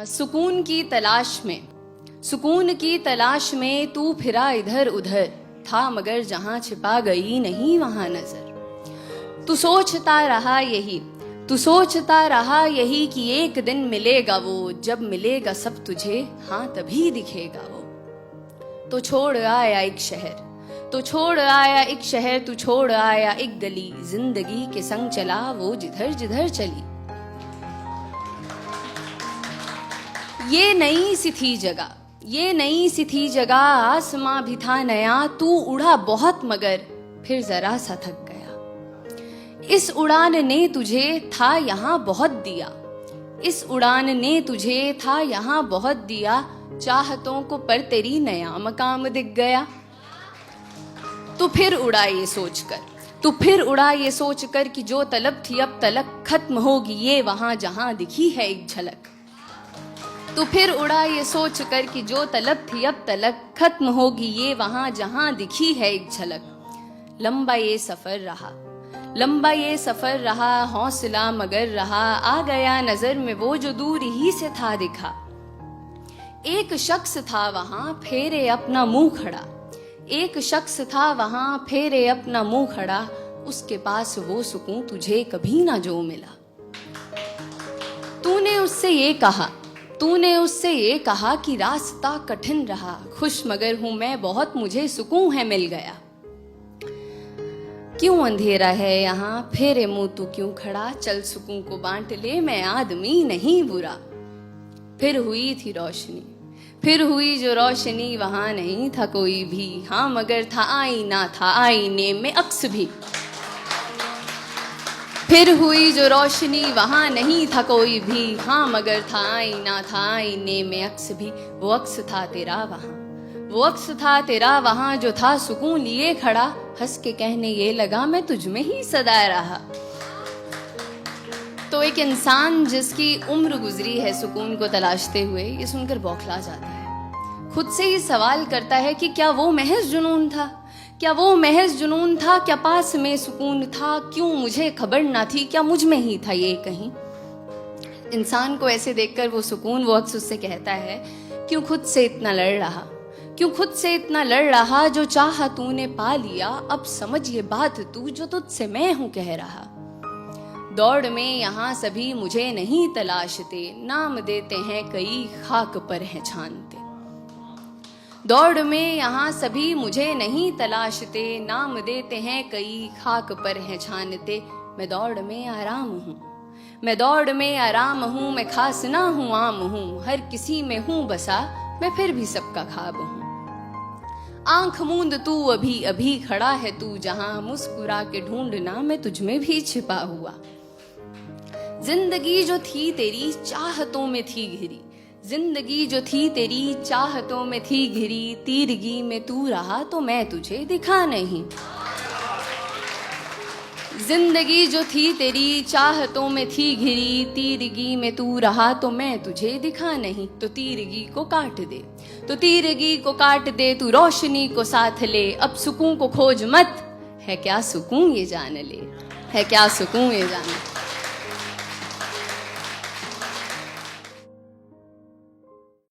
सुकून की तलाश में तू फिरा इधर उधर, था मगर जहां छिपा गई नहीं वहां नजर। तू सोचता रहा यही कि एक दिन मिलेगा वो, जब मिलेगा सब तुझे हाँ तभी दिखेगा वो। तो छोड़ आया एक शहर, तू छोड़ आया एक गली, जिंदगी के संग चला वो जिधर जिधर चली। ये नई सी थी जगह, आसमां भी था नया, तू उड़ा बहुत मगर फिर जरा सा थक गया। इस उड़ान ने तुझे था यहाँ बहुत दिया, चाहतों को पर तेरी नया मकाम दिख गया। तू फिर उड़ा ये सोचकर कि जो तलब थी अब तलक खत्म होगी ये वहां जहां दिखी है एक झलक। तू फिर उड़ा ये सोचकर कि जो तलब थी अब तलक खत्म होगी ये वहां जहां दिखी है एक झलक। लंबा ये सफर रहा, हौसला मगर रहा, आ गया नजर में वो जो दूर ही से था दिखा। एक शख्स था वहां फेरे अपना मुंह खड़ा, उसके पास वो सुकून तुझे कभी ना जो मिला। तूने उससे ये कहा कि रास्ता कठिन रहा, खुश मगर हूं मैं बहुत, मुझे सुकून है मिल गया। क्यों अंधेरा है यहाँ, फेरे मुंह तू क्यों खड़ा, चल सुकून को बांट ले, मैं आदमी नहीं बुरा। फिर हुई जो रोशनी, वहां नहीं था कोई भी, हाँ मगर था आईना, था आईने में अक्स भी। फिर हुई जो रोशनी, वहां नहीं था कोई भी, हाँ मगर था आईना, था आईने में अक्स भी। वो अक्स था तेरा वहां जो था सुकून लिए खड़ा, हंस के कहने ये लगा मैं तुझ में ही सदा रहा। तो एक इंसान जिसकी उम्र गुजरी है सुकून को तलाशते हुए, ये सुनकर बौखला जाता है। खुद से ही सवाल करता है कि क्या वो महज जुनून था, क्या पास में सुकून था, क्यों मुझे खबर ना थी, क्या मुझ में ही था ये कहीं। इंसान को ऐसे देखकर वो सुकून वो अक्स उससे कहता है, क्यों खुद से इतना लड़ रहा, जो चाहा तूने पा लिया, अब समझ ये बात तू जो तुझसे मैं हूं कह रहा। दौड़ में यहाँ सभी मुझे नहीं तलाशते, नाम देते हैं कई खाक पर हैं छानते। दौड़ में यहाँ सभी मुझे नहीं तलाशते, नाम देते हैं कई खाक पर हैं छानते। मैं दौड़ में आराम हूँ, मैं खास ना हूँ आम हूँ, हर किसी में हूँ बसा, मैं फिर भी सबका ख्वाब हूँ। आंख मूंद तू अभी खड़ा है तू जहां, मुस्कुरा के ढूंढना मैं तुझ में भी छिपा हुआ। जिंदगी जो थी तेरी चाहतों में थी घिरी, तीरगी में तू रहा तो मैं तुझे दिखा नहीं। जिंदगी जो थी तेरी चाहतों में थी घिरी, तीरगी में तू रहा तो मैं तुझे दिखा नहीं। तो तीरगी को काट दे तू रोशनी को साथ ले, अब सुकून को खोज मत, है क्या सुकून ये जान ले।